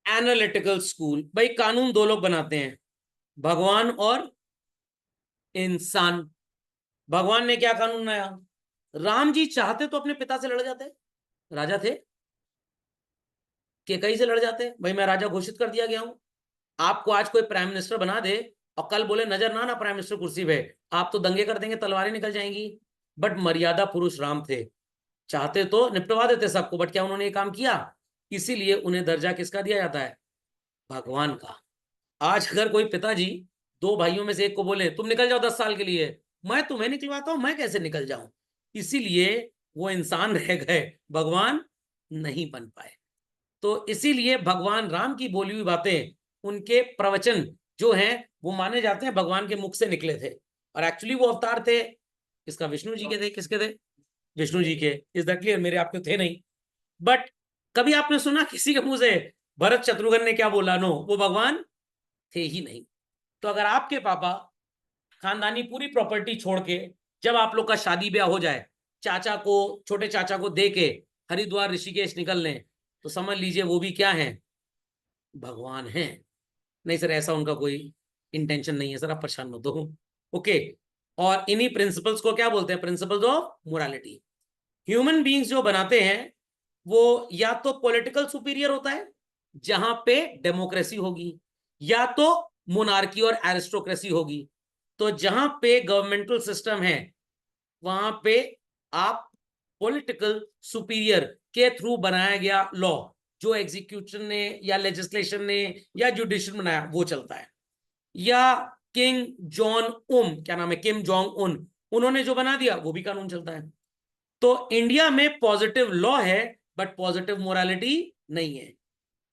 Analytical school. भाई कानून दो लोग बनाते हैं, भगवान और इंसान। भगवान ने क्या कानून बनाया? राम जी चाहते तो अपने पिता से लड़ जाते, राजा थे, केकई से लड़ जाते, भाई मैं राजा घोषित कर दिया गया हूं। आपको आज कोई प्राइम मिनिस्टर बना दे और कल बोले नजर ना ना प्राइम मिनिस्टर कुर्सी पे, आप तो दंगे कर देंगे, तलवारें निकल जाएंगी। बट मर्यादा पुरुष राम थे, चाहते तो निपटवा देते सबको, बट क्या उन्होंने ये काम किया? इसीलिए उन्हें दर्जा किसका दिया जाता है? भगवान का। आज अगर कोई पिताजी दो भाइयों में से एक को बोले तुम निकल जाओ 10 साल के लिए, मैं तुम्हें निकलवाता हूं, मैं कैसे निकल जाऊं? इसीलिए वो इंसान रह गए, भगवान नहीं बन पाए। तो इसीलिए भगवान राम की बोली हुई बातें, उनके प्रवचन जो हैं वो माने जाते हैं भगवान के मुख से निकले थे। और एक्चुअली वो अवतार थे इसका विष्णु जी के थे। किसके थे? विष्णु जी के। Is that clear? मेरे आपके थे नहीं। बट कभी आपने सुना किसी के मुंह से भरत शत्रुघ्न ने क्या बोला? नो, वो भगवान थे ही नहीं। तो अगर आपके पापा खानदानी पूरी प्रॉपर्टी छोड़ के, जब आप लोग का शादी ब्याह हो जाए, चाचा को, छोटे चाचा को दे के हरिद्वार ऋषिकेश निकल लें, तो समझ लीजिए वो भी क्या है? भगवान है। नहीं सर, ऐसा उनका कोई इंटेंशन नहीं है सर, आप परेशान मत हो। ओके। और इन्हीं प्रिंसिपल्स को क्या बोलते हैं? Principles of morality. Human beings जो बनाते हैं वो या तो पॉलिटिकल सुपीरियर होता है जहां पे डेमोक्रेसी होगी, या तो मोनार्की और एरिस्टोक्रेसी होगी। तो जहां पे गवर्नमेंटल सिस्टम है वहां पे आप पॉलिटिकल सुपीरियर के थ्रू बनाया गया लॉ, जो एग्जीक्यूशन ने या लेजिस्लेशन ने या जुडिशियल बनाया वो चलता है। या किंग जॉन उम, क्या नाम है, किम जोंग उन, उन्होंने जो बना दिया वो भी कानून चलता है। तो इंडिया में पॉजिटिव लॉ है बट पॉजिटिव मोरालिटी नहीं है।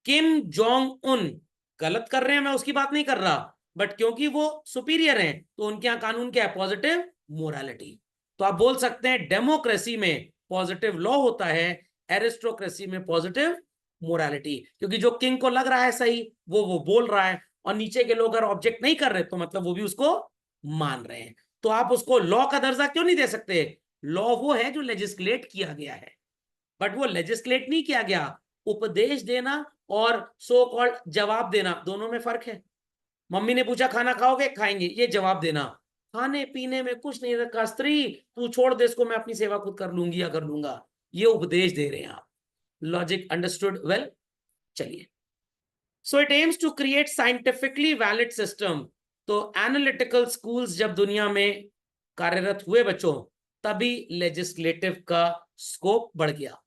किम जोंग उन गलत कर रहे हैं, मैं उसकी बात नहीं कर रहा, बट क्योंकि वो सुपीरियर हैं तो उनके यहां कानून क्या है? Positive morality. तो आप बोल सकते हैं डेमोक्रेसी में पॉजिटिव लॉ होता है, एरिस्टोक्रेसी में पॉजिटिव मोरालिटी। क्योंकि जो किंग को लग रहा है सही वो बोल रहा है, और नीचे के लोग अगर ऑब्जेक्ट नहीं कर रहे तो मतलब वो भी उसको मान रहे हैं। तो आप उसको लॉ का दर्जा क्यों नहीं दे सकते? लॉ वो है जो लेजिस्लेट किया गया है, बट वो लेजिस्लेट नहीं किया गया। उपदेश देना और सो कॉल्ड जवाब देना, दोनों में फर्क है। मम्मी ने पूछा खाना खाओगे? खाएंगे, ये जवाब देना। खाने पीने में कुछ नहीं रखा, स्त्री तू छोड़ दे इसको, मैं अपनी सेवा खुद कर लूंगी या कर लूंगा, ये उपदेश दे रहे हैं आप। Logic understood well? चलिए। So it aims to create scientifically valid system. तो एनालिटिकल स्कूल्स जब दुनिया में कार्यरत हुए बच्चों, तभी लेजिस्लेटिव का स्कोप बढ़ गया।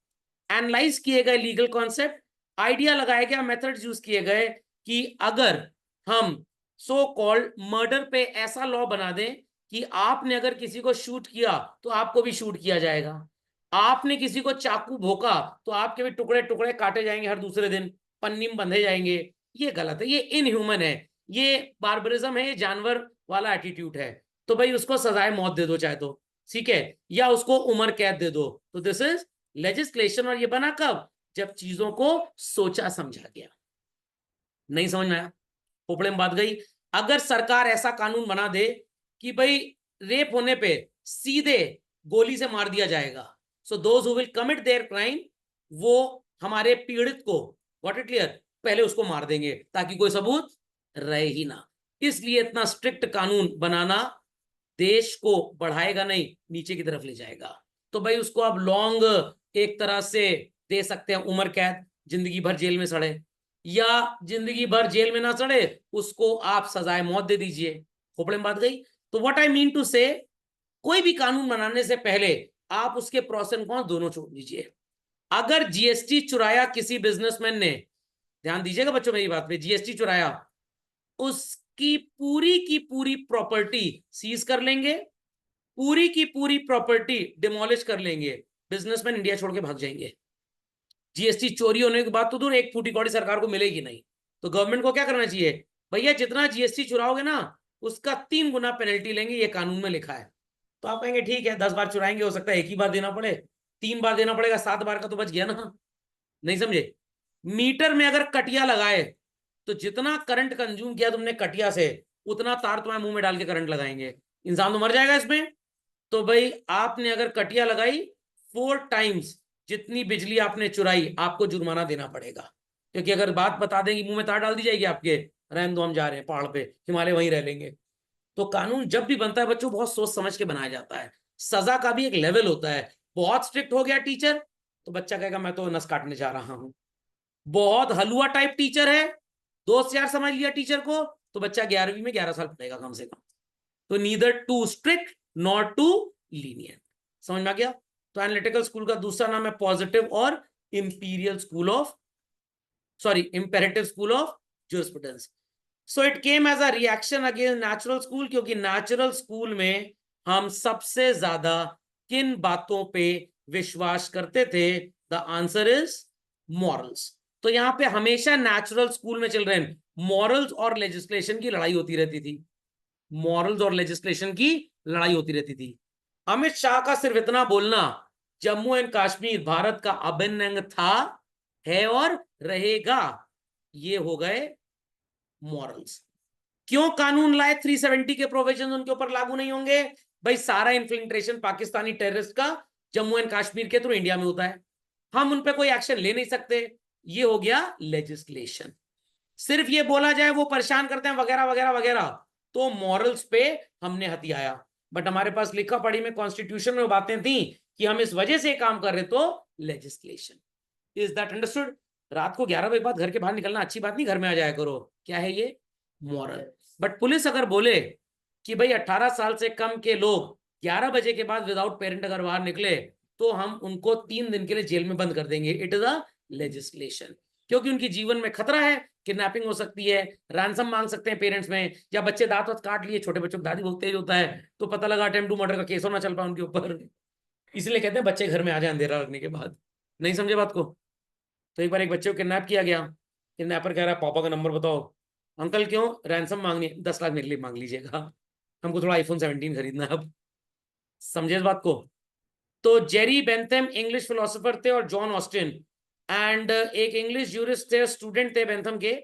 एनालाइज किए गए लीगल कॉन्सेप्ट, आइडिया लगाया गया, मेथड्स यूज किए गए कि अगर हम सो कॉल्ड मर्डर पे ऐसा लॉ बना दें कि आपने अगर किसी को शूट किया तो आपको भी शूट किया जाएगा, आपने किसी को चाकू भोंका तो आपके भी टुकड़े टुकड़े काटे जाएंगे, हर दूसरे दिन पन्नी में बंधे जाएंगे। ये गलत है, ये इनह्यूमन है, ये बार्बरिज्म है, ये जानवर वाला एटीट्यूड है। तो भाई उसको सजाए मौत दे दो चाहे तो, ठीक है, या उसको उम्र कैद दे दो। तो दिस इज लेजिस्लेशन। और ये बना कब? जब चीजों को सोचा समझा गया। नहीं समझ में आया? पोपड़े में बात गई। अगर सरकार ऐसा कानून बना दे कि भाई रेप होने पे सीधे गोली से मार दिया जाएगा, so those who will commit their crime, वो हमारे पीड़ित को, व्हाट इट क्लियर, पहले उसको मार देंगे ताकि कोई सबूत रहे ही ना। इसलिए इतना स्ट्रिक्ट कानून बनाना देश को बढ़ाएगा नहीं, नीचे की तरफ ले जाएगा। तो भाई उसको आप लॉन्ग एक तरह से दे सकते हैं उम्र कैद, जिंदगी भर जेल में सड़े, या जिंदगी भर जेल में ना सड़े, उसको आप सजाए मौत दे दीजिए। खोपड़े में बात गई। तो व्हाट आई मीन टू से, कोई भी कानून बनाने से पहले आप उसके प्रोस एंड कॉन्स दोनों छोड़ दीजिए। अगर जीएसटी चुराया किसी बिजनेसमैन ने, ध्यान दीजिएगा बच्चों मेरी बात पे, जीएसटी चुराया, उसकी की पूरी प्रॉपर्टी सीज कर लेंगे, पूरी की पूरी प्रॉपर्टी डिमोलिश कर लेंगे, बिजनेसमैन इंडिया छोड़ के भाग जाएंगे। जीएसटी चोरी होने के बाद तो दूर एक फूटी कौड़ी सरकार को मिलेगी नहीं। तो गवर्नमेंट को क्या करना चाहिए? भैया जितना जीएसटी चुराओगे ना उसका 3 गुना पेनल्टी लेंगे, ये कानून में लिखा है। तो आप कहेंगे ठीक है 10 बार चुराएंगे, हो सकता है एक ही बार देना पड़े, 3 बार देना पड़ेगा, 7 बार का तो बच गया ना। नहीं समझे? मीटर में अगर कटिया लगाए तो जितना करंट कंज्यूम किया तुमने कटिया से, उतना तार तुम्हारे मुंह में डाल के करंट लगाएंगे, इंसान तो मर जाएगा इसमें। तो भाई आपने अगर कटिया लगाई 4 टाइम्स जितनी बिजली आपने चुराई, आपको जुर्माना देना पड़ेगा। क्योंकि अगर बात बता देंगे मुंह में तार डाल दी जाएगी आपके, रहने दो हम जा रहे हैं पहाड़ पे, हिमालय वहीं रह लेंगे। तो कानून जब भी बनता है बच्चों बहुत सोच समझ के बनाया जाता है। सजा का भी एक लेवल होता है। बहुत स्ट्रिक्ट हो गया टीचर तो बच्चा कहेगा मैं तो नस काटने जा रहा हूं। बहुत हलुआ टाइप टीचर है, दोस्त यार समझ लिया टीचर को, तो बच्चा 11वीं में 11 साल पढ़ेगा कम से कम। तो neither too strict not too lenient. समझ में आ गया? तो एनालिटिकल स्कूल का दूसरा नाम है पॉजिटिव और imperial school of imperative school of jurisprudence. So it came as a reaction against natural school, क्योंकि natural school में हम सबसे ज्यादा किन बातों पे विश्वास करते थे? The answer is morals. तो यहां पे हमेशा नेचुरल स्कूल में चल रहे हैं मॉरल्स और लेजिस्लेशन की लड़ाई होती रहती थी। मॉरल्स और लेजिस्लेशन की लड़ाई होती रहती थी। अमित शाह का सिर्फ इतना बोलना, जम्मू एंड कश्मीर भारत का अभिन्न अंग था, है और रहेगा, ये हो गए मॉरल्स। क्यों कानून लाए? 370 के प्रोविजन उनके ऊपर लागू नहीं होंगे। भाई सारा इन्फिल्ट्रेशन पाकिस्तानी टेररिस्ट का जम्मू एंड कश्मीर के थ्रू इंडिया में होता है, हम उन पे कोई एक्शन ले नहीं सकते। ये हो गया लेजिस्लेशन। सिर्फ ये बोला जाए वो परेशान करते हैं वगैरह वगैरह वगैरह, तो मॉरल्स पे हमने हथियाया। बट हमारे पास लिखा पढ़ी में कॉन्स्टिट्यूशन में बातें थी कि हम इस वजह से काम कर रहे, तो लेजिस्लेशन। Is that understood? रात को 11 बजे बाद घर के बाहर निकलना अच्छी बात नहीं, घर में आ जाया करो। क्या है ये? मॉरल। बट पुलिस अगर बोले कि भाई 18 साल से कम के लोग 11 बजे के बाद विदाउट पेरेंट अगर बाहर निकले तो हम उनको 3 दिन के लिए जेल में बंद कर देंगे, इट इज अ लेजिस्लेशन। क्योंकि उनकी जीवन में खतरा है, किडनैपिंग हो सकती है, रैंसम मांग सकते हैं पेरेंट्स में, या बच्चे दांत वात काट लिए, छोटे बच्चों की दादी बहुत तेज होता है, तो पता लगा अटेम्प्ट टू मर्डर का केस होना चल पाए उनके ऊपर। इसलिए कहते हैं बच्चे घर में आ जाए अंधेरा लगने के बाद। नहीं समझे बात को? तो एक बार एक बच्चे को किडनैप किया गया, किडनैपर कह रहा है पापा का नंबर बताओ। अंकल क्यों? रैंसम मांगनी है। 10 लाख मेरे लिए मांग लीजिएगा, हमको थोड़ा आईफोन 17 खरीदना है अब। समझे इस बात को? तो जेरी बेंथम इंग्लिश फिलोसोफर थे और जॉन ऑस्टिन एंड एक इंग्लिश जूरिस्ट थे, स्टूडेंट थे बेंथम के।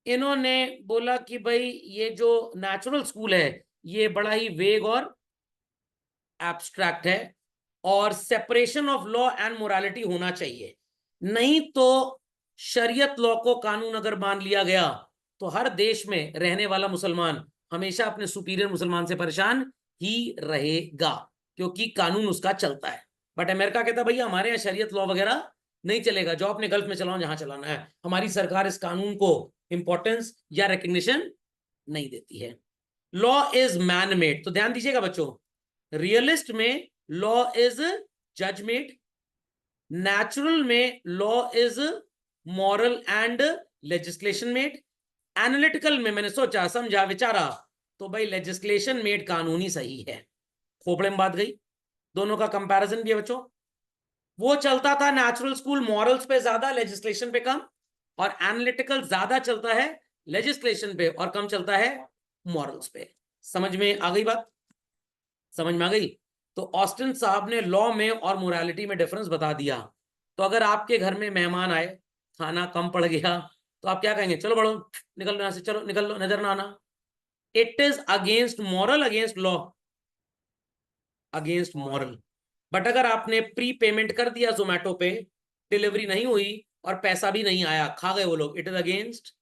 इन्होंने बोला कि भाई ये जो नेचुरल स्कूल है ये बड़ा ही वेग और एब्स्ट्रैक्ट है, और separation of law and morality होना चाहिए। नहीं तो शरीयत लॉ को कानून अगर मान लिया गया तो हर देश में रहने वाला मुसलमान हमेशा अपने सुपीरियर मुसलमान से परेशान ही रहेगा, क्योंकि कानून उसका चलता है। बट अमेरिका कहता है भैया हमारे यहाँ शरीयत लॉ वगैरह नहीं चलेगा, जो अपने गल्फ में चलाओ जहां चलाना है, हमारी सरकार इस कानून को इंपॉर्टेंस या रिकग्निशन नहीं देती है। लॉ इज मैन मेड, तो ध्यान दीजिएगा बच्चों, रियलिस्ट में लॉ इज जज मेड, नेचुरल में law is moral and legislation made, analytical में मैंने सोचा समझा विचारा तो भाई लेजिस्लेशन मेड कानूनी सही है। खोपड़े में बात गई। दोनों का कंपैरिजन भी है बच्चों। वो चलता था नेचुरल स्कूल मॉरल्स पे ज्यादा, लेजिस्लेशन पे कम, और एनालिटिकल ज्यादा चलता है लेजिस्लेशन पे और कम चलता है मॉरल्स पे। समझ में आ गई बात? समझ में आ गई? तो ऑस्टिन साहब ने लॉ में और मोरालिटी में डिफरेंस बता दिया। तो अगर आपके घर में मेहमान आए, खाना कम पड़ गया, तो आप क्या कहेंगे? चलो बड़ो निकल लो यहां से, चलो निकल लो, नजर ना आना। It is against moral, against law? Against moral. But अगर आपने प्री पेमेंट कर दिया जोमेटो पे, डिलीवरी नहीं हुई और पैसा भी नहीं आया, खा गए वो लोग, it is against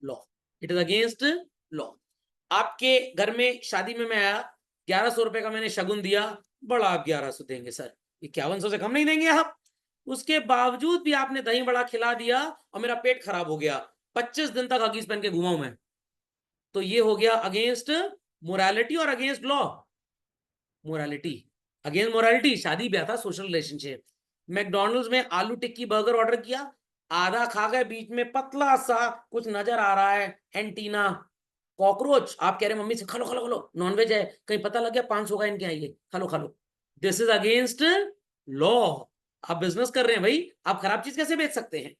law. It is against law. आपके घर में शादी में मैं आया, 1100 रुपए का मैंने शगुन दिया, बड़ा आप 1100 देंगे सर, 5100 से कम नहीं देंगे आप? उसके बावजूद भी आपने दही बड़ा खिला दिया और मेरा पेट खराब हो गया, 25 दिन तक हगीज पहन के घुमाऊं मैं, तो ये हो गया अगेंस्ट मोरालिटी और against law? Morality. Against morality, शादी ब्याह था, सोशल रिलेशनशिप। मैकडोनल्ड्स में आलू टिक्की बर्गर ऑर्डर किया, आधा खा गए, बीच में पतला सा कुछ नजर आ रहा है एंटीना, कॉकरोच। आप कह रहे मम्मी से खा लो खा लो खा लो, नॉनवेज है, कहीं पता लग गया 500 का इनके आइए, खा लो खा लो। This is against law. आप बिजनेस कर रहे हैं भाई, आप खराब चीज कैसे बेच सकते हैं?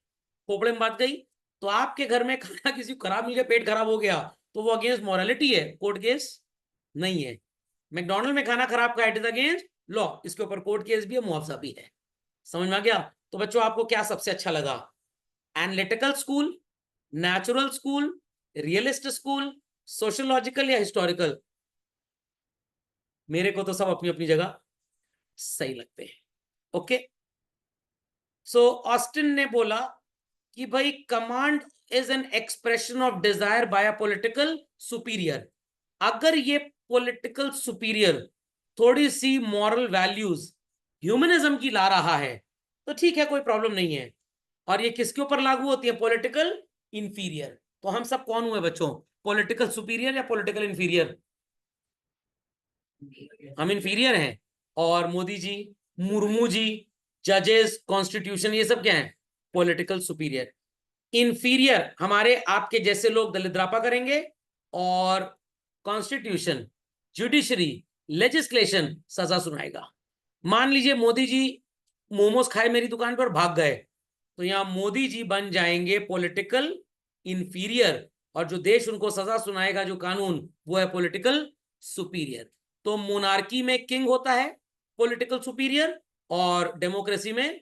खोपड़े में बात गई। तो आपके घर में खाना किसी को खराब मिल गया, पेट खराब हो गया, तो वो अगेंस्ट मोरालिटी है, कोर्ट केस नहीं है। मैकडोनल्ड में खाना खराब का, इट इज अगेंस्ट लॉ, इसके ऊपर कोर्ट केस भी है, मुआवजा भी है। समझ में आ गया? तो बच्चों आपको क्या सबसे अच्छा लगा? Analytical school, natural school, realist school, sociological या हिस्टोरिकल? मेरे को तो सब अपनी अपनी जगह सही लगते हैं। ओके, सो ऑस्टिन ने बोला कि भाई command is an expression of desire by a political superior. अगर ये पॉलिटिकल सुपीरियर थोड़ी सी मॉरल वैल्यूज ह्यूमनिज्म की ला रहा है तो ठीक है, कोई प्रॉब्लम नहीं है। और ये किसके ऊपर लागू होती है? Political inferior. तो हम सब कौन हुए बच्चों? पॉलिटिकल सुपीरियर या पॉलिटिकल इंफीरियर? हम इंफीरियर हैं। और मोदी जी, मुर्मू जी, जजेस, कॉन्स्टिट्यूशन, ये सब क्या है? Political superior. इंफीरियर हमारे आपके जैसे लोग दलिद्रापा करेंगे, और कॉन्स्टिट्यूशन, जुडिशरी, लेजिस्लेशन सजा सुनाएगा। मान लीजिए मोदी जी मोमोज खाए मेरी दुकान पर, भाग गए, तो यहां मोदी जी बन जाएंगे पॉलिटिकल इंफीरियर, और जो देश उनको सजा सुनाएगा, जो कानून, वो है पॉलिटिकल सुपीरियर। तो मोनार्की में किंग होता है पॉलिटिकल सुपीरियर, और डेमोक्रेसी में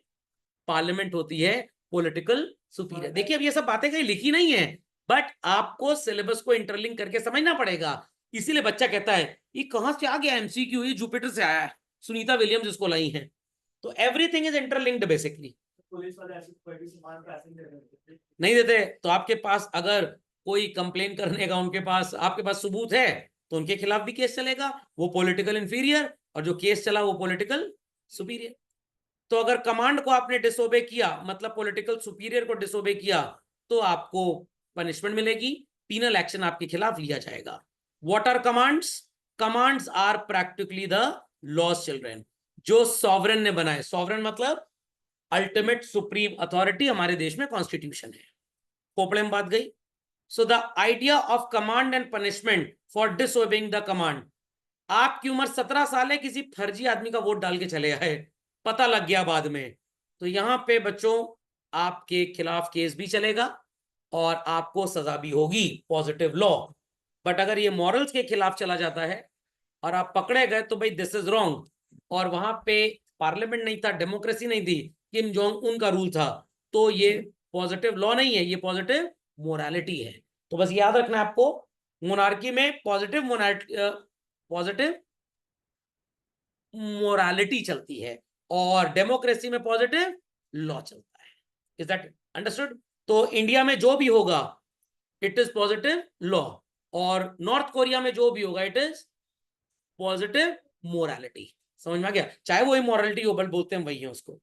पार्लियामेंट होती है पॉलिटिकल सुपीरियर। देखिए अब ये सब बातें कहीं लिखी नहीं है, बट आपको सिलेबस को इंटरलिंक करके समझना पड़ेगा। इसीलिए बच्चा कहता है ये कहां से आ गया एमसीक्यू, ये जुपिटर से आया है, सुनीता विलियम्स इसको लाई है। तो everything is interlinked basically. Police वाले नहीं देते, तो आपके पास अगर कोई कंप्लेन करने का उनके पास, आपके पास सबूत है, तो उनके खिलाफ भी केस चलेगा, वो पॉलिटिकल इंफीरियर, और जो केस चला वो पॉलिटिकल सुपीरियर। तो अगर कमांड को आपने डिसोबे किया, मतलब पॉलिटिकल सुपीरियर को डिसोबे किया, तो आपको पनिशमेंट मिलेगी, पीनल एक्शन आपके खिलाफ लिया जाएगा। What are commands? Commands are practically the laws children, जो सॉवरेन ने बनाए। सॉवरेन मतलब अल्टीमेट सुप्रीम अथॉरिटी, हमारे देश में कॉन्स्टिट्यूशन है। खोपड़े में बात गई। So the idea of command and punishment for disobeying the command. आपकी उम्र 17 साल है, किसी फर्जी आदमी का वोट डाल के चले आए, पता लग गया बाद में, तो यहां पे बच्चों आपके खिलाफ केस भी चलेगा और आपको सजा भी होगी, पॉजिटिव लॉ। बट अगर ये मॉरल्स के खिलाफ चला जाता है और आप पकड़े गए, तो भाई दिस इज रॉन्ग। और वहां पे पार्लियामेंट नहीं था, डेमोक्रेसी नहीं थी, किम जोंग उन का रूल था, तो ये पॉजिटिव लॉ नहीं है, ये पॉजिटिव मोरालिटी है। तो बस याद रखना है आपको, मोनार्की में पॉजिटिव मोरालिटी चलती है, और डेमोक्रेसी में पॉजिटिव लॉ चलता है। Is that understood? तो इंडिया में जो भी होगा इट इज पॉजिटिव लॉ, और नॉर्थ कोरिया में जो भी होगा इट इज पॉजिटिव मोरालिटी। समझ में आ गया? चाहे वो इमोरालिटी हो, बल बोलते हैं वही है उसको।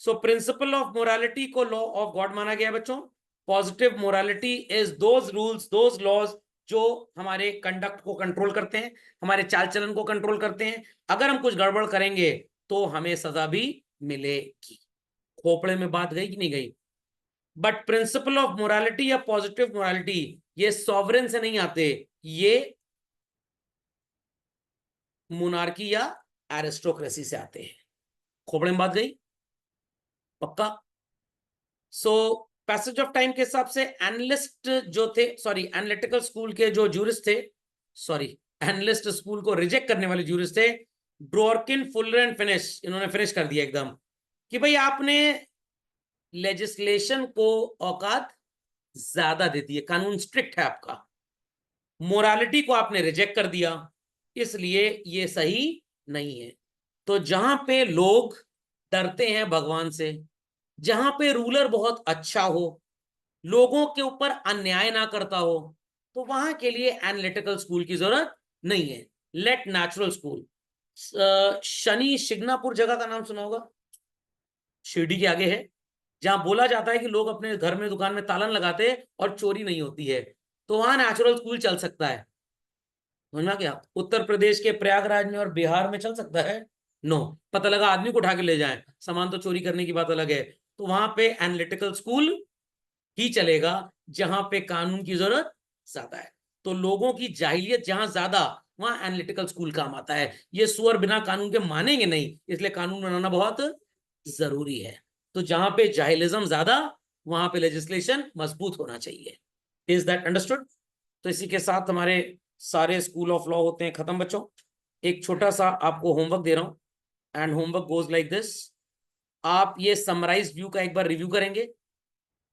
सो प्रिंसिपल ऑफ मोरालिटी को लॉ ऑफ गॉड माना गया है बच्चों। Positive morality is those rules, those laws जो हमारे कंडक्ट को कंट्रोल करते हैं, हमारे चाल चलन को कंट्रोल करते हैं। अगर हम कुछ गड़बड़ करेंगे तो हमें सजा भी मिलेगी। खोपड़े में बात गई कि नहीं गई? बट प्रिंसिपल ऑफ मोरालिटी या पॉजिटिव मोरालिटी ये सॉवरेन से नहीं आते, ये मोनार्की या एरिस्टोक्रेसी से आते हैं। खोपड़े में बात गई? पक्का? सो पैसेज ऑफ टाइम के हिसाब से एनालिस्ट जो थे, सॉरी एनालिटिकल स्कूल के जो जूरिस्ट थे, सॉरी एनालिस्ट स्कूल को रिजेक्ट करने वाले जूरिस्ट थे, ड्वॉर्किन, फुलर एंड फिनिश, इन्होंने फिनिश कर दिया एकदम कि भाई आपने लेजिस्लेशन को औकात ज्यादा दे दी है, कानून स्ट्रिक्ट है आपका, मोरालिटी को आपने रिजेक्ट कर दिया, इसलिए ये सही नहीं है। तो जहां पे लोग डरते हैं भगवान से, जहां पे रूलर बहुत अच्छा हो, लोगों के ऊपर अन्याय ना करता हो, तो वहां के लिए एनालिटिकल स्कूल की जरूरत नहीं है। Let natural school. Shani Shingnapur जगह का नाम सुना होगा, शिरडी के आगे है, जहां बोला जाता है कि लोग अपने घर में, दुकान में ताला लगाते हैं और चोरी नहीं होती है, तो वहां नेचुरल स्कूल चल सकता है। समझना क्या? उत्तर प्रदेश के प्रयागराज में और बिहार में चल सकता है? नो। पता लगा आदमी को उठा के ले जाए, सामान तो चोरी करने की बात अलग है। तो वहां पे एनालिटिकल स्कूल ही चलेगा जहां पे कानून की जरूरत ज्यादा है। तो लोगों की जाहिलियत जहां ज्यादा, वहां एनालिटिकल स्कूल काम आता है। ये सुअर बिना कानून के मानेंगे नहीं, इसलिए कानून बनाना बहुत जरूरी है। तो जहां पे जाहिलिज्म ज्यादा, वहां पे लेजिस्लेशन मजबूत होना चाहिए। Is that understood? तो इसी के साथ हमारे सारे स्कूल ऑफ लॉ होते हैं खत्म बच्चों। एक छोटा सा आपको होमवर्क दे रहा हूं, and homework goes like this. आप ये समराइज व्यू का एक बार रिव्यू करेंगे,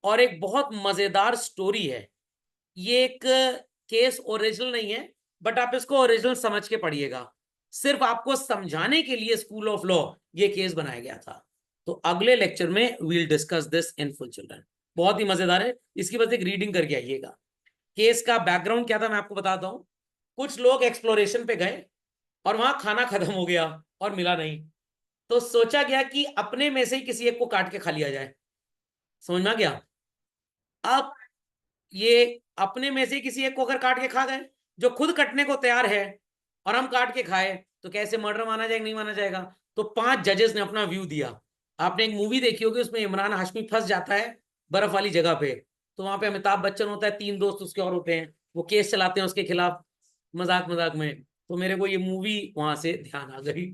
और एक बहुत मजेदार स्टोरी है ये, एक केस ओरिजिनल नहीं है, बट आप इसको ओरिजिनल समझ के पढ़िएगा। सिर्फ आपको समझाने के लिए स्कूल ऑफ लॉ ये केस बनाया गया था। तो अगले लेक्चर में we'll discuss this in full children. बहुत ही मजेदार है, इसकी बस एक रीडिंग करके आइएगा। केस का बैकग्राउंड क्या था मैं आपको बताता हूं। कुछ लोग एक्सप्लोरेशन पे गए और वहां खाना खत्म हो गया और मिला नहीं, तो सोचा गया कि अपने में से ही किसी एक को काट के खा लिया जाए। समझ में आ गया? अब ये अपने में से किसी एक को अगर काट के खा गए, जो खुद कटने को तैयार है, और हम काट के खाए, तो कैसे मर्डर माना जाएगा, नहीं माना जाएगा? तो 5 जजेस ने अपना व्यू दिया। आपने एक मूवी देखी होगी, उसमें इमरान हाशमी फंस जाता है बर्फ वाली जगह पे, तो वहां पे अमिताभ बच्चन होता है, 3 दोस्त उसके और होते हैं, वो केस चलाते हैं उसके खिलाफ, मजाक मजाक में। तो मेरे को ये मूवी वहां से ध्यान आ गई।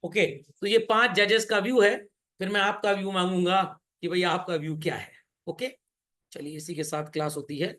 ओके, तो ये 5 जजेस का व्यू है, फिर मैं आपका व्यू मांगूंगा कि भैया आपका व्यू क्या है। ओके, चलिए इसी के साथ क्लास होती है।